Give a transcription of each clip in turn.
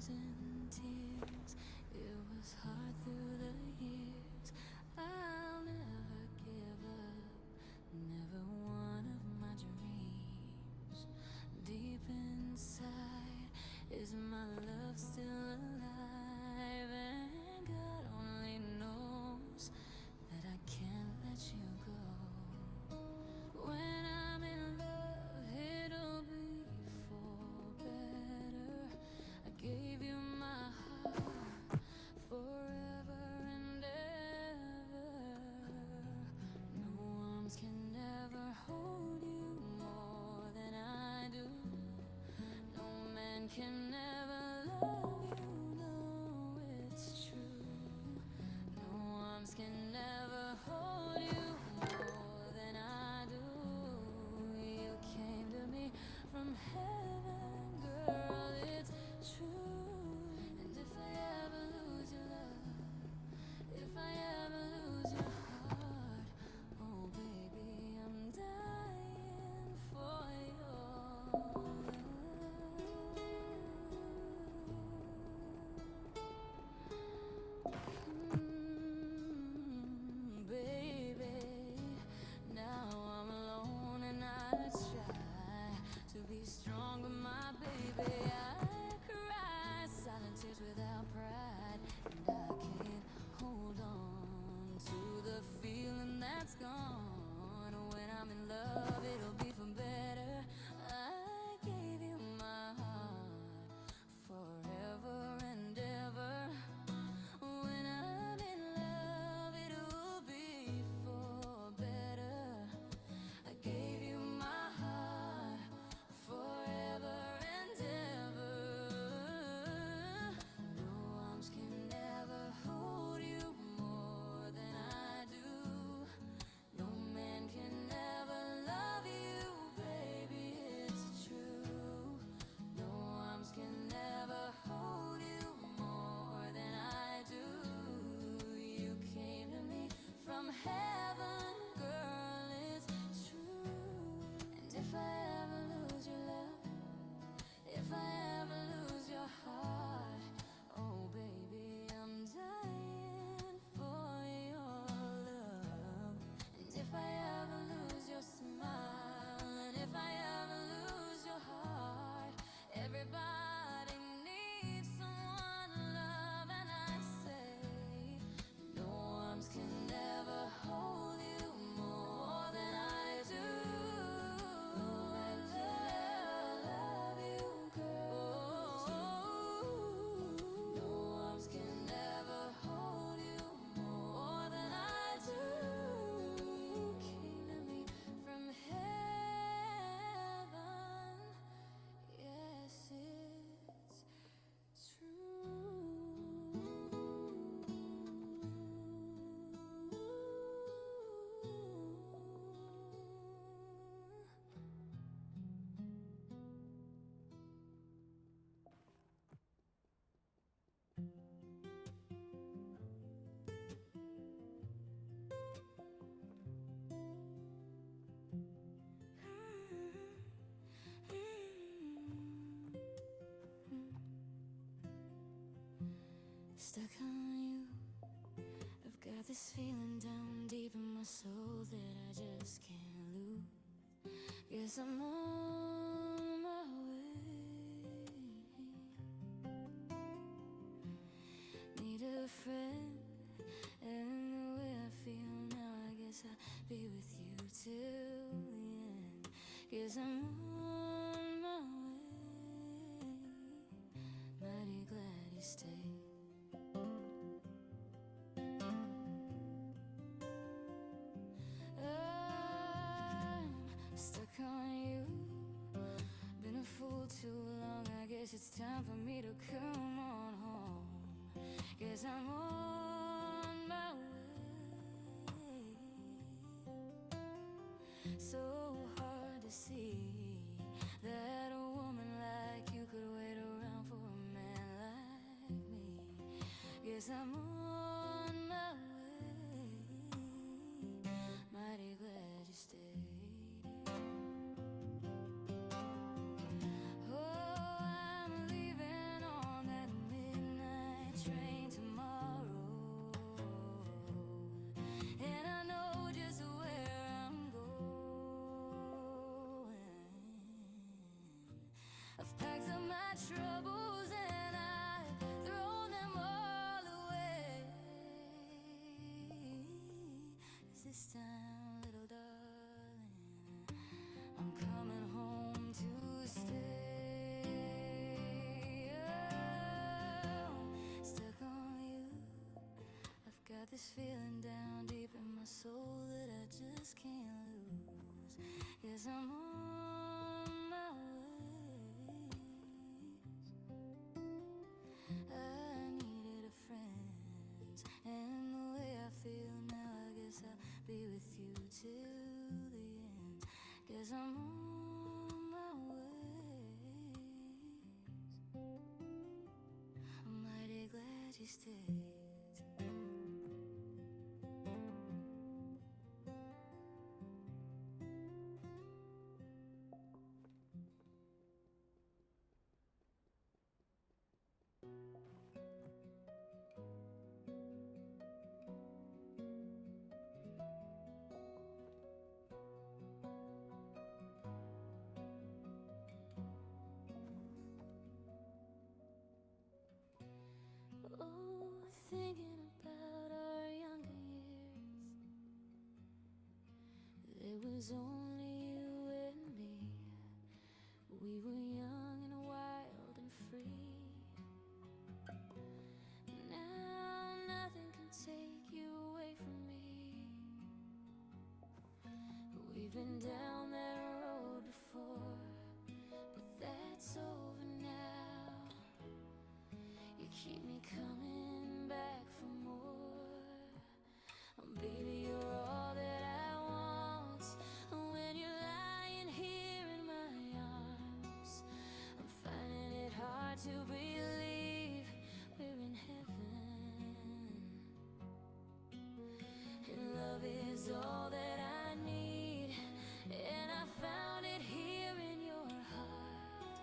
and tears. It was hard through the years. I'll never give up, never one of my dreams. Deep inside, is my love still alive? And God only knows that I can't let you go. When I'm in love, it'll be for better. I gave you my heart forever and ever. No arms can never hold you more than I do. No man can never love you, no, it's true. No arms can never hold you more than I do. You came to me from heaven, girl, it's true. And if I ever lose your love, if I ever lose your heart, oh baby, I'm dying for your love. Baby, now I'm alone and I try to be strong, but my baby, I cry silent tears without pride, and I can't hold on to the feeling that's gone. When I'm in love, it'll be for better. I gave you my heart forever and ever. When I'm in love, it'll be for better. I gave you my heart forever and ever. No arms can never hold you more than I do. No man can never love you, baby, it's true. No arms can never hold you more than I do. You came to me from heaven, girl, it's true. And if I ever lose your love, if I ever lose your heart, oh baby, I'm dying for your love. And if I ever lose your smile, and if I ever lose your heart, everybody needs someone to love, and I say, no arms can never hold you more than I do. No man can never love you, girl. No arms can never hold you more than I do. You came to me from heaven. Yes, it's stuck on you. I've got this feeling down deep in my soul that I just can't lose. Guess I'm on my way. Need a friend, and the way I feel now, I guess I'll be with you till the end. Guess I'm on my way. Mighty glad you stayed. I'm stuck on you. Been a fool too long. I guess it's time for me to come on home. Guess I'm on my way. So hard to see that a woman like you could wait around for a man like me. Guess I'm on my way. Mighty glad you stayed. Oh, I'm leaving on that got this feeling down deep in my soul that I just can't lose. Yes, I'm on my way. I needed a friend, and the way I feel now, I guess I'll be with you till the end. Guess I'm on my way. I'm mighty glad you stayed. Oh, thinking about our younger years. There was only you and me. We were young and wild and free. Now nothing can take you away from me. We've been down that road before, but that's over now. You keep me coming back for more. Oh, baby, you're all that I want. When you're lying here in my arms, I'm finding it hard to believe we're in heaven. And love is all that I need, and I found it here in your heart.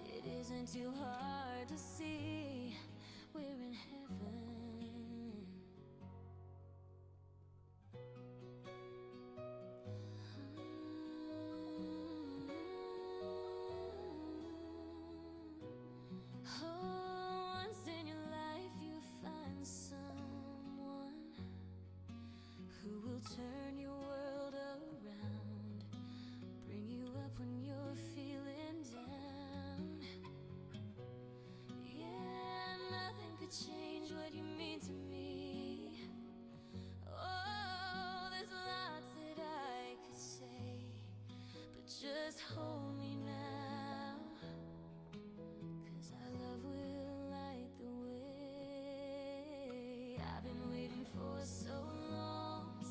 It isn't too hard to see we're in heaven. Oh, once in your life you find someone who will turn your world around, bring you up when you're feeling down. Yeah, nothing could change what you mean to me. Oh, there's lots that I could say, but just hold me now, 'cause our love will light the way. I've been waiting for so long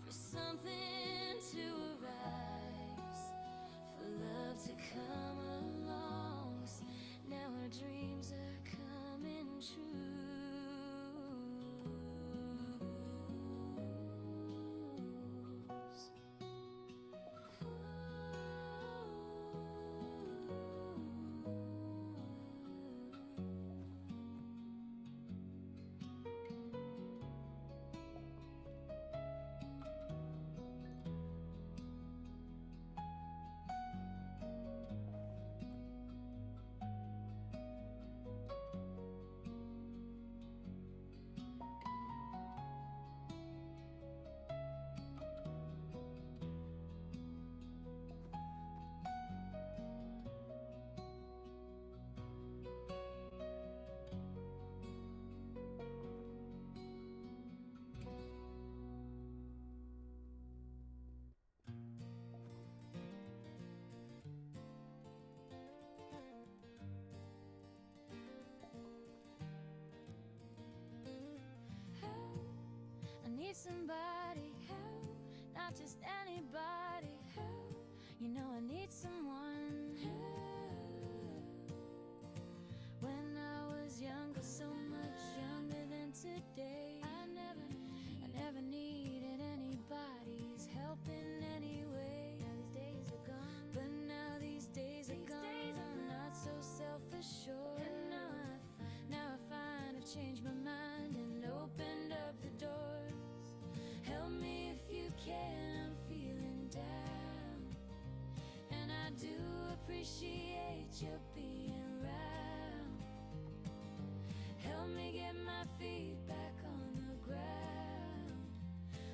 for something to arise, for love to come along. Now our dreams are coming true. I need somebody help, not just anybody help. You know I need someone help. When I was younger, so much younger than today, I never needed anybody's help in any way. Now these days are gone, but now these days are gone. I'm not so self-assured. And now I find I've changed my mind and opened up the doors. Help me if you can, I'm feeling down, and I do appreciate you being around. Help me get my feet back on the ground.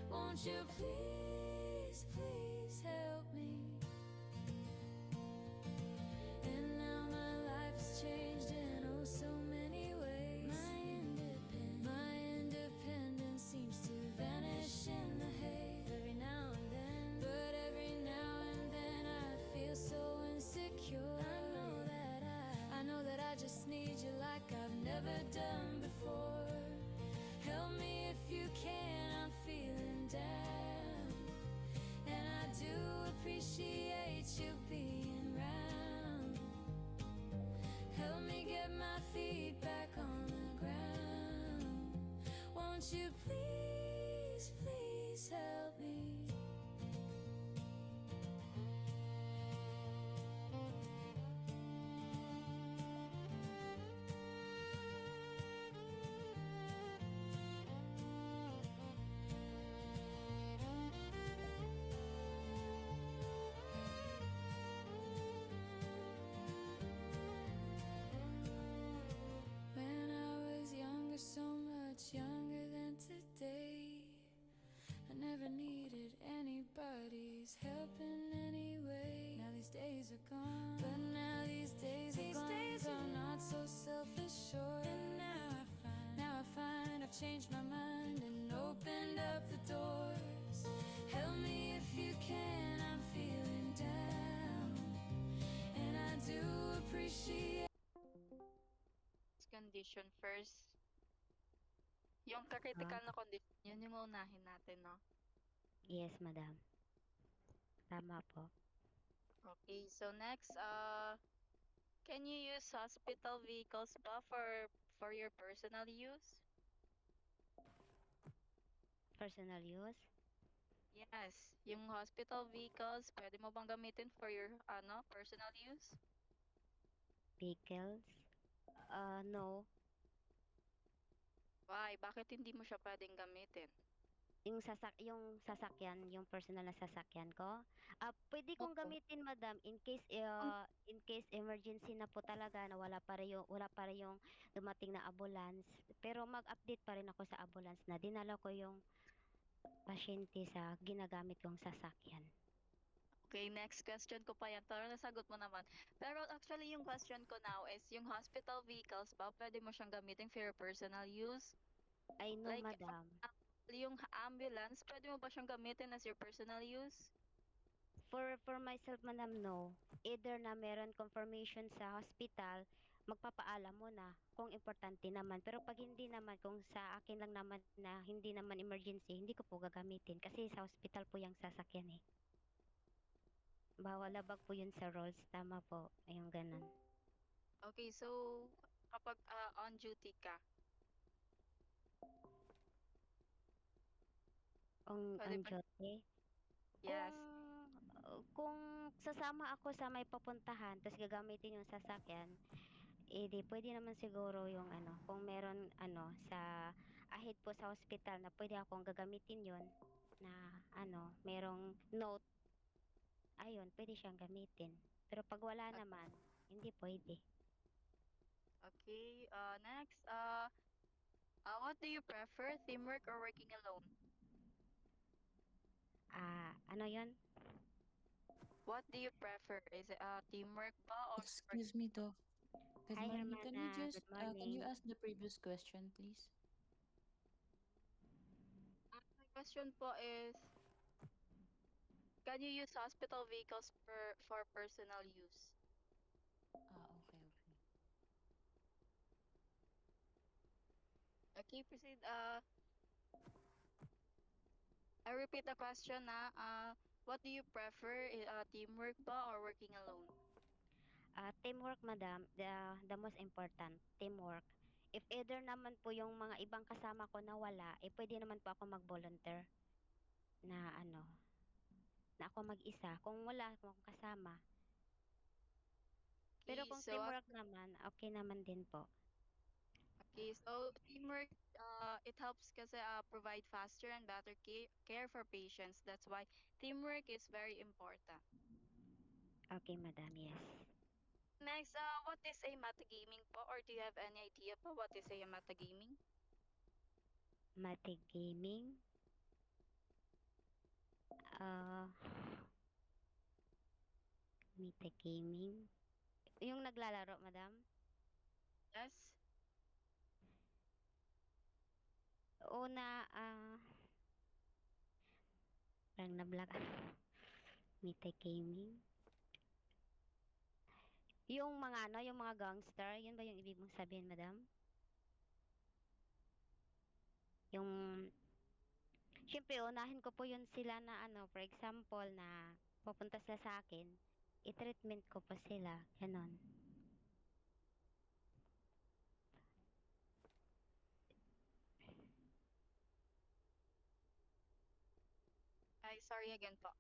Won't you please, please help me? And now my life has changed in oh so many ways. My independence just need you like I've never done before. Help me if you can, I'm feeling down. And I do appreciate you being round. Help me get my feet back on the ground. Won't you please, please help me? When I was younger, so much younger than today, I never needed anybody's help in any way. Now these days are gone, but now these days are gone. So I'm not so self-assured. And now I find I've changed my mind and opened up the doors. Help me if you can, I'm feeling down. And I do appreciate. Condition first. Yung Ah, critical na condition, yun yung uunahin natin, no? yes, madam. Tama po. Okay, so next, can you use hospital vehicles ba for your personal use? Personal use, Yes, yung hospital vehicles, pwede mo bang gamitin for your personal use? vehicles. No. Why? Bakit hindi mo siya pwedeng gamitin? Yung sasakyan, yung personal na sasakyan ko. Pwede kong Oo. gamitin, madam, in case emergency na po talaga na wala pa rin yung dumating na ambulance. Pero mag-update pa rin ako sa ambulance na dinala ko yung pasyente sa ginagamit kong sasakyan. Okay, next question ko pa yan. Pero nasagot mo naman. Pero actually, yung question ko now is, yung hospital vehicles ba, pwede mo siyang gamitin for your personal use? Ay, no, Like, for madam. example, yung ambulance, pwede mo ba siyang gamitin as your personal use? For myself, madam, no. Either na meron confirmation sa hospital, magpapaalam muna kung importante naman. Pero pag hindi naman, kung sa akin lang naman na hindi naman emergency, hindi ko po gagamitin. Kasi sa hospital po yung sasakyan eh. Bawal labag po yun sa rules. Tama po. Yung ganun. Okay, so kapag on duty ka, Ang pwede ba? duty. Kung Yes. kung sasama ako sa may papuntahan, tapos gagamitin yung sasakyan, eh, di puwede naman siguro yung ano, kung meron ano sa ahead po sa hospital na puwede akong gagamitin yun na ano, merong note, ayun puwede siyang gamitin. Pero 'pag wala O- naman, hindi puwede. Okay, next, what do you prefer, teamwork or working alone? Ano yun? What do you prefer? Is it teamwork ba or Excuse working me, alone? Doc. Good Hi, morning. Can you Hermana, good can you morning. ask the previous question, please? My question po is, can you use hospital vehicles for personal use? Okay, okay. Okay, proceed. I repeat the question na, what do you prefer, teamwork ba or working alone? Teamwork, madam, the most important, teamwork. If either naman po yung mga ibang kasama ko nawala, eh, puwede naman po ako mag-volunteer na ano, na ako mag-isa kung wala akong kasama. Pero Okay, kung so teamwork naman, okey naman din po. okay, so teamwork, it helps kasi provide faster and better care for patients. That's why teamwork is very important. Okey, madam, yes. Next, what is a metagaming po? Or do you have any idea po what is a metagaming? Matic Gaming, ah, Matic Gaming, yung naglalaro, madam? Yes. Una, parang na-blank. Matic Gaming, Yung mga ano, yung mga gangster, yun ba yung ibig mong sabihin, madam? Yung, syempre, unahin ko po yun sila na ano, for example, na pupunta sila sa akin, i-treatment ko po sila, ganon. Ay, sorry again po.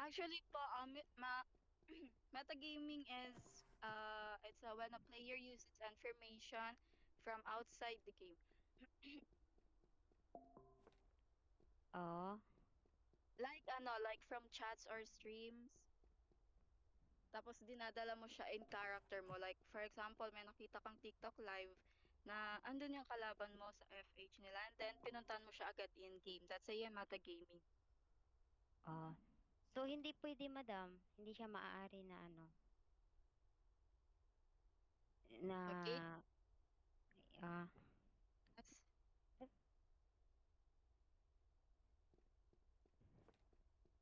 Actually po, metagaming is it's when a player uses information from outside the game. Oo. Like ano, like from chats or streams. Tapos dinadala mo siya in character mo. Like for example, may nakita kang TikTok live na andun yung kalaban mo sa FH nila and then pinuntahan mo siya agad in game. That's a metagaming. Oh. So, hindi pwede, madam. Hindi siya maaari na ano, Okay? na, ah, Yes.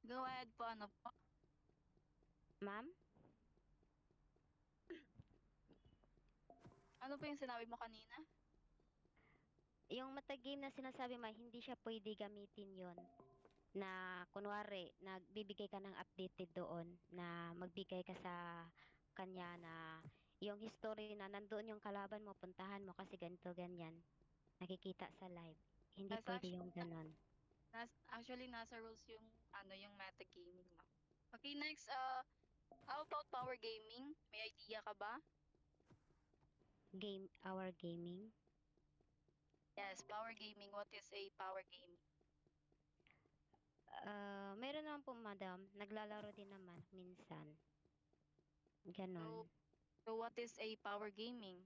Go ahead po, ano po? ma'am? Ano po yung sinabi mo kanina? Yung mata-game na sinasabi mo, hindi siya pwede gamitin yon na kunwari, nagbibigay ka ng updated doon, na magbigay ka sa kanya na yung history na nandoon yung kalaban mo, puntahan mo kasi ganito, ganyan. Nakikita sa live. Hindi Yes, pwede yung ganon. actually nasa rules yung ano yung metagaming mo. Okay, next, how about power gaming? May idea ka ba? Our gaming. Yes, power gaming. What is a power gaming? Meron naman po, madam. Naglalaro din naman, minsan. So, Ganon. so what is a power gaming?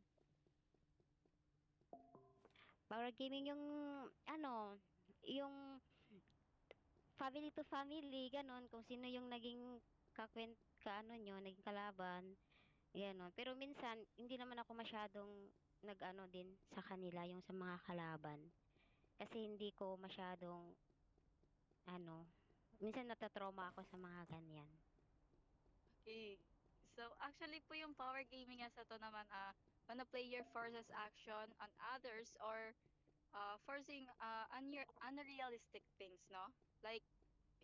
Power gaming yung, ano, yung family to family, ganon. Kung sino yung naging kaano nyo, naging kalaban, ganon. Pero minsan, hindi naman ako masyadong nag-ano din sa kanila, yung sa mga kalaban. Kasi hindi ko masyadong, ano, minsan natatrauma ako sa mga ganyan. Okay. So, actually po yung power gaming as ito naman, when a player forces action on others or forcing unrealistic things, no? Like,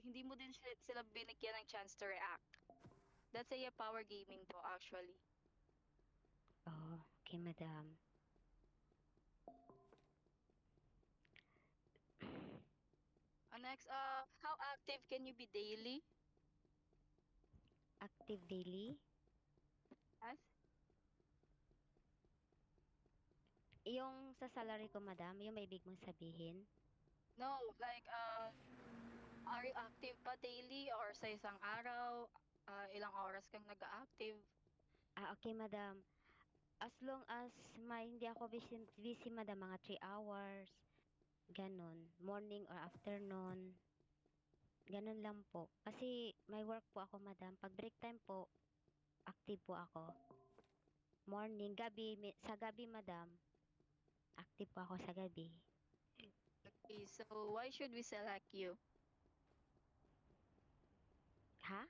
hindi mo din sila binigyan ng chance to react. That's a power gaming po, actually. Oh, okay, madam. Next, how active can you be daily? Active daily. Yes? Yung sa salary ko, madam, yung may ibig mong sabihin. No, like, are you active pa daily or sa isang araw, ilang oras kang nag-active? Okay, madam. As long as hindi ako busy, madam, mga 3 hours, ganon. Morning or afternoon, ganon lang po. Kasi may work po ako, madam. Pag break time po, active po ako. Morning, gabi, sa gabi, madam, active po ako sa gabi. Okay, so why should we select you? Ha?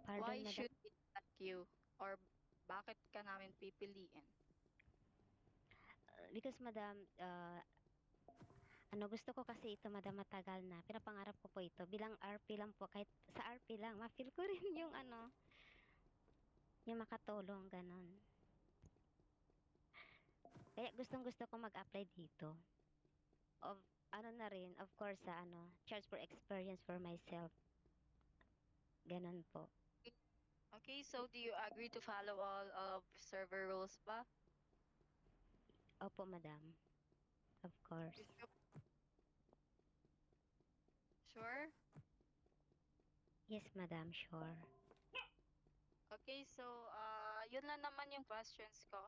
Pardon, Why madam? should we select you? Or bakit ka namin pipiliin? Because, madam, ano, gusto ko kasi ito, madam, matagal na. Pinapangarap ko po ito. Bilang RP lang po, kahit sa RP lang, ma-feel ko rin yung ano, yung makatulong, ganon. Kaya gustong gusto ko mag-apply dito. Of, ano na rin, of course, sa ano, charge for experience for myself. Ganon po. Okay, so do you agree to follow all of server rules ba? Opo, madam. Of course. Sure? Yes, madam, sure. Okay, so yun lang naman yung questions ko.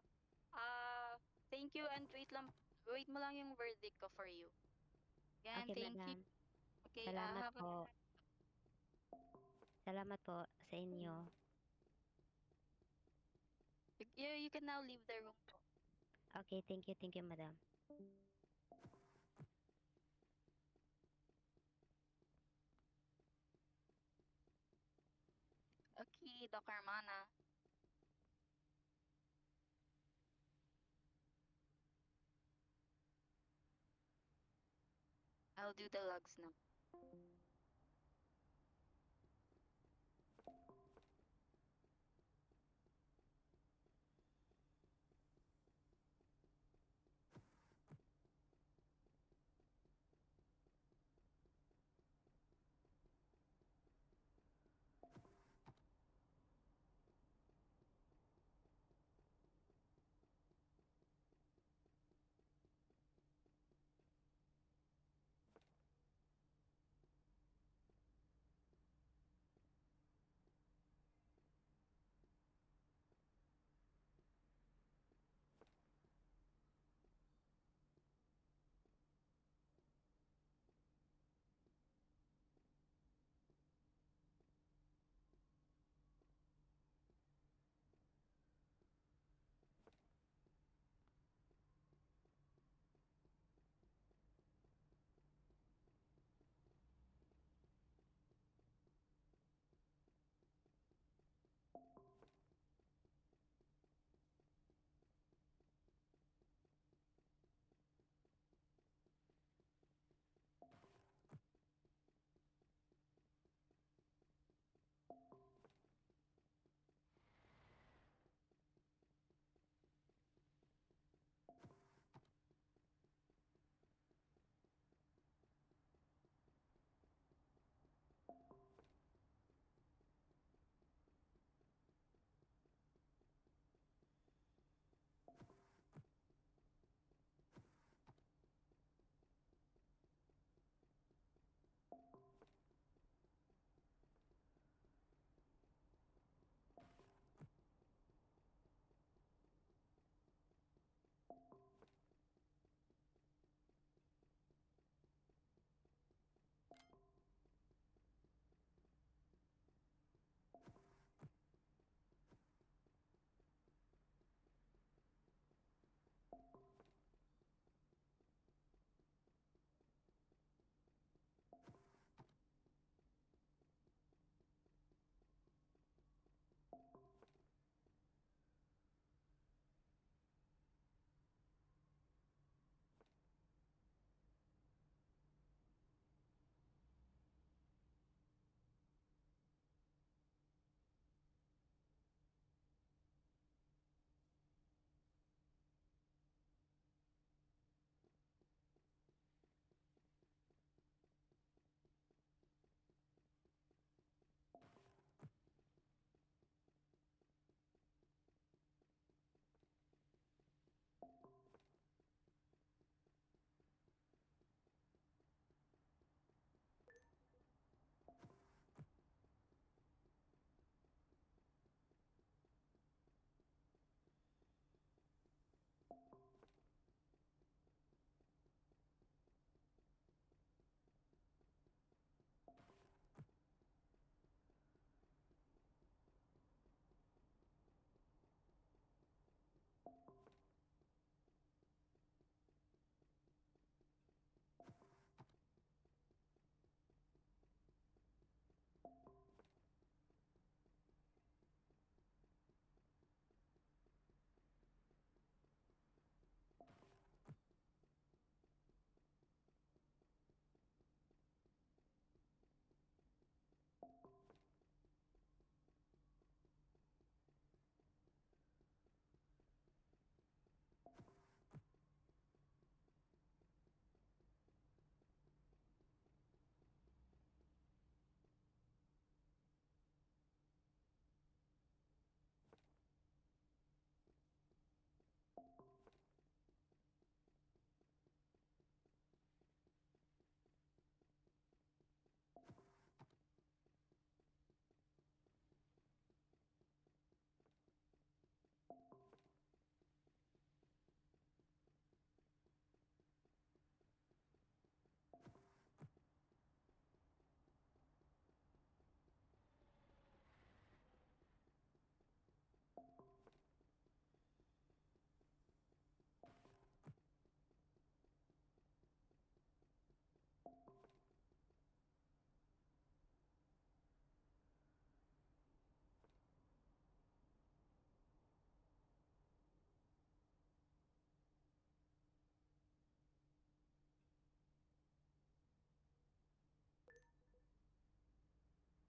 Uh, Thank you and wait mo lang yung verdict ko for you. Again, Okay, thank you. madam. Okay, Salamat have a po. Salamat po sa inyo. you can now leave the room po. Okay, thank you, madam. Okay. you, Doc Armana. I'll do the logs now.